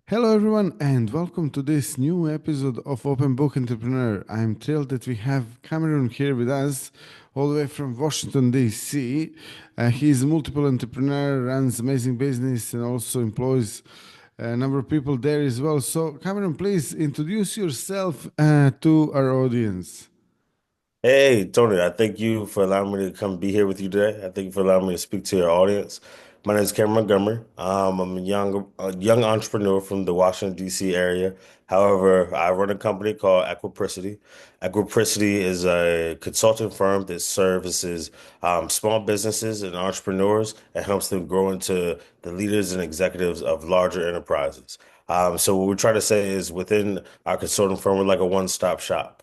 Hello, everyone, and welcome to this new episode of Open Book Entrepreneur. I'm thrilled that we have Cameron here with us, all the way from Washington, D.C. He's a multiple entrepreneur, runs amazing business, and also employs a number of people there as well. So, Cameron, please introduce yourself to our audience. Hey, Tony, I thank you for allowing me to come be here with you today. I thank you for allowing me to speak to your audience. My name is Cameron Montgomery. I'm a young entrepreneur from the Washington, D.C. area. However, I run a company called Equipity. Equipity is a consulting firm that services small businesses and entrepreneurs and helps them grow into the leaders and executives of larger enterprises. So what we try to say is within our consulting firm, we're like a one-stop shop.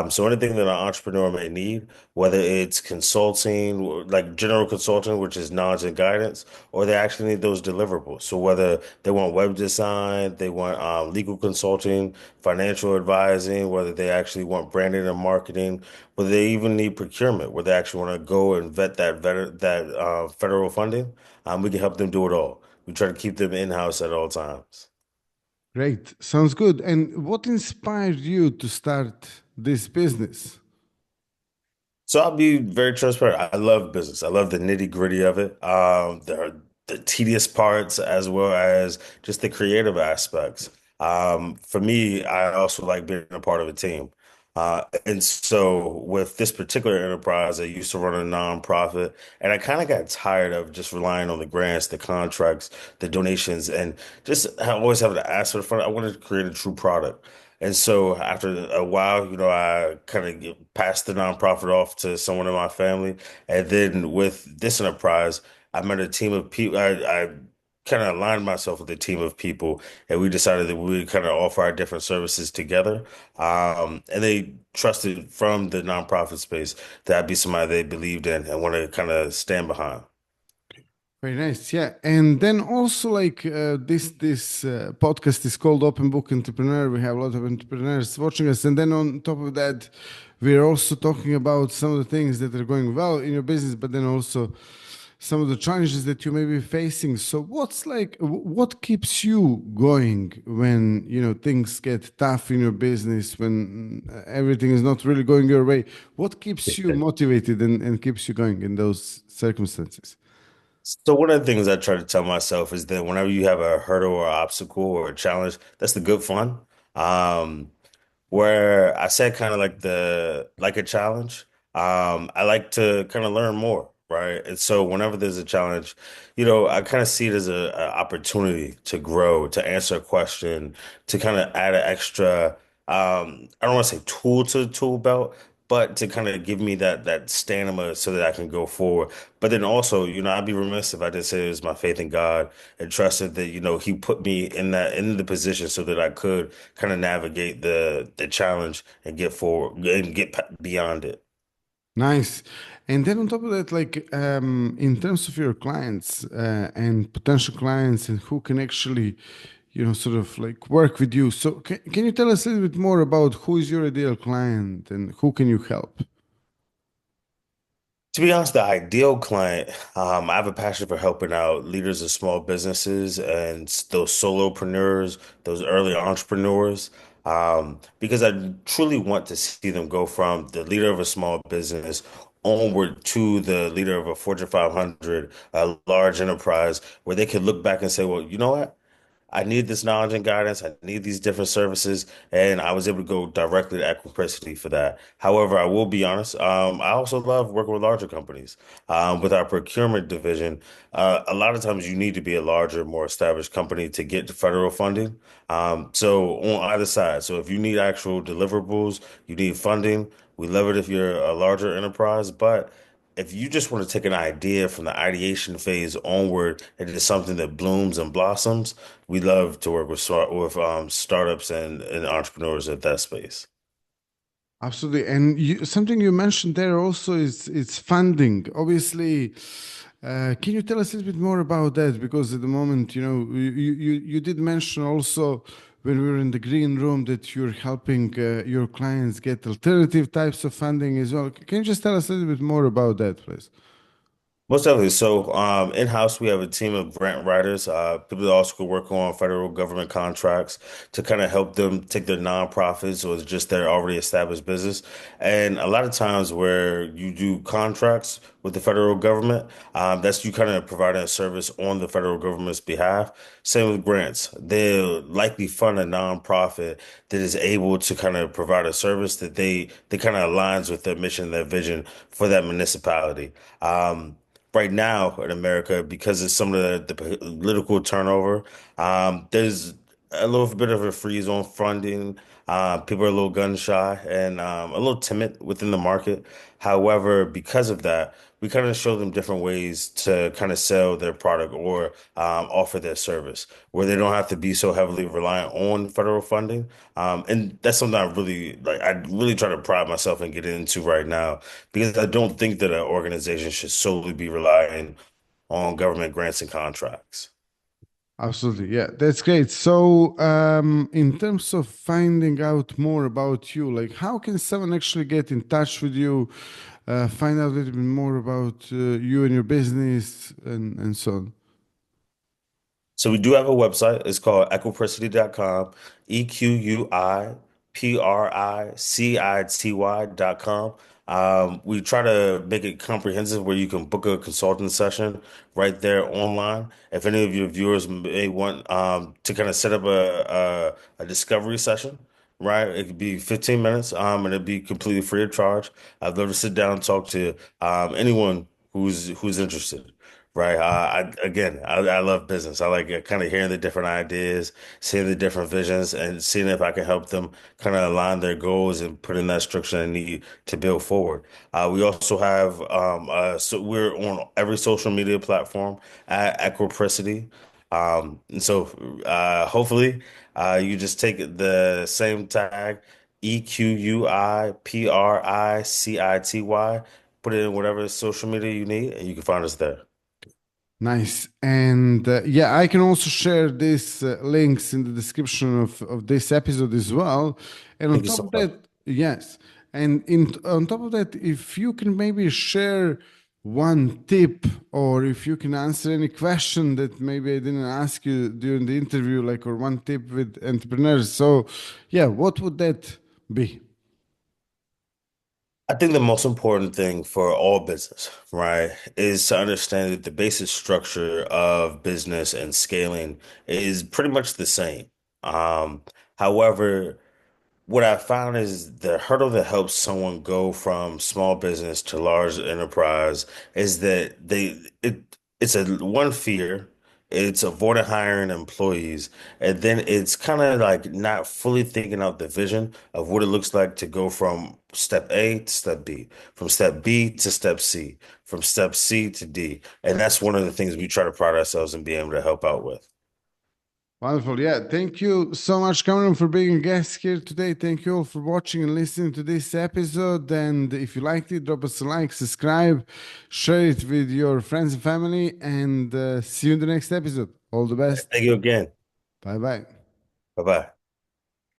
So anything that an entrepreneur may need, whether it's consulting, like general consulting, which is knowledge and guidance, or they actually need those deliverables. So whether they want web design, they want legal consulting, financial advising, whether they actually want branding and marketing, whether they even need procurement, where they actually want to go and vet that federal funding, we can help them do it all. We try to keep them in-house at all times. Great, sounds good. And what inspired you to start this business? So I'll be very transparent. I love business. I love the nitty-gritty of it. The tedious parts as well as just the creative aspects. For me, I also like being a part of a team. And so with this particular enterprise, I used to run a nonprofit, and I kind of got tired of just relying on the grants, the contracts, the donations, and just always having to ask for the fund. I wanted to create a true product. And so after a while, I kind of passed the nonprofit off to someone in my family. And then with this enterprise, I met a team of people. I kind of aligned myself with a team of people, and we decided that we would kind of offer our different services together. And they trusted from the nonprofit space that I'd be somebody they believed in and want to kind of stand behind. Very nice, yeah. And then also, like this podcast is called Open Book Entrepreneur. We have a lot of entrepreneurs watching us, and then on top of that, we're also talking about some of the things that are going well in your business, but then also some of the challenges that you may be facing. So, what keeps you going when things get tough in your business, when everything is not really going your way? What keeps you motivated and keeps you going in those circumstances? So one of the things I try to tell myself is that whenever you have a hurdle or obstacle or a challenge, that's the good fun. Um, where I said kind of like a challenge. I like to kind of learn more, right? And so whenever there's a challenge, I kind of see it as a opportunity to grow, to answer a question, to kind of add an extra, I don't want to say tool to the tool belt, but to kind of give me that stamina so that I can go forward. But then also, I'd be remiss if I didn't say it was my faith in God and trusted that, He put me in the position so that I could kind of navigate the challenge and get forward and beyond it. Nice. And then on top of that, like in terms of your clients and potential clients and who can actually, sort of like work with you. So can you tell us a little bit more about who is your ideal client and who can you help? To be honest, the ideal client, I have a passion for helping out leaders of small businesses and those solopreneurs, those early entrepreneurs, because I truly want to see them go from the leader of a small business onward to the leader of a Fortune 500, a large enterprise, where they can look back and say, well, you know what? I need this knowledge and guidance. I need these different services, and I was able to go directly to Equipity for that. However, I will be honest. I also love working with larger companies. With our procurement division, a lot of times you need to be a larger, more established company to get to federal funding. So on either side, so if you need actual deliverables, you need funding. We love it if you're a larger enterprise, but if you just want to take an idea from the ideation phase onward into something that blooms and blossoms, we love to work with startups and entrepreneurs at that space. Absolutely. And something you mentioned there also is it's funding. Obviously, can you tell us a little bit more about that? Because at the moment, you did mention also when we were in the green room that you're helping your clients get alternative types of funding as well. Can you just tell us a little bit more about that, please? Most definitely. So, in-house, we have a team of grant writers, people that also could work on federal government contracts to kind of help them take their nonprofits or just their already established business. And a lot of times where you do contracts with the federal government, that's you kind of providing a service on the federal government's behalf. Same with grants. They'll likely fund a nonprofit that is able to kind of provide a service that they kind of aligns with their mission, their vision for that municipality. Right now in America, because of some of the political turnover, there's a little bit of a freeze on funding. People are a little gun shy and a little timid within the market. However, because of that, we kind of show them different ways to kind of sell their product or offer their service where they don't have to be so heavily reliant on federal funding. And that's something I really like. I really try to pride myself in getting into right now because I don't think that an organization should solely be relying on government grants and contracts. Absolutely. Yeah, that's great. So, in terms of finding out more about you, like how can someone actually get in touch with you, find out a little bit more about you and your business and so on? So we do have a website. It's called equipity.com, EQUIPRICITY.com. We try to make it comprehensive where you can book a consulting session right there online. If any of your viewers may want to kind of set up a discovery session, right? It could be 15 minutes, and it'd be completely free of charge. I'd love to sit down and talk to anyone who's interested. Right. I love business. I like kind of hearing the different ideas, seeing the different visions, and seeing if I can help them kind of align their goals and put in that structure they need to build forward. We also have, so we're on every social media platform at Equipricity. And so hopefully you just take the same tag, EQUIPRICITY, put it in whatever social media you need, and you can find us there. Nice. And yeah, I can also share these links in the description of this episode as well. And on Thank you top so of much. that, yes. And on top of that, if you can maybe share one tip or if you can answer any question that maybe I didn't ask you during the interview, like, or one tip with entrepreneurs. So, yeah, what would that be? I think the most important thing for all business, right, is to understand that the basic structure of business and scaling is pretty much the same. Um, However, what I found is the hurdle that helps someone go from small business to large enterprise is that it's a one fear, it's avoiding hiring employees, and then it's kind of like not fully thinking out the vision of what it looks like to go from step A to step B, from step B to step C, from step C to D. And that's one of the things we try to pride ourselves in being able to help out with. Wonderful. Yeah. Thank you so much, Cameron, for being a guest here today. Thank you all for watching and listening to this episode. And if you liked it, drop us a like, subscribe, share it with your friends and family, and see you in the next episode. All the best. Thank you again. Bye bye. Bye bye.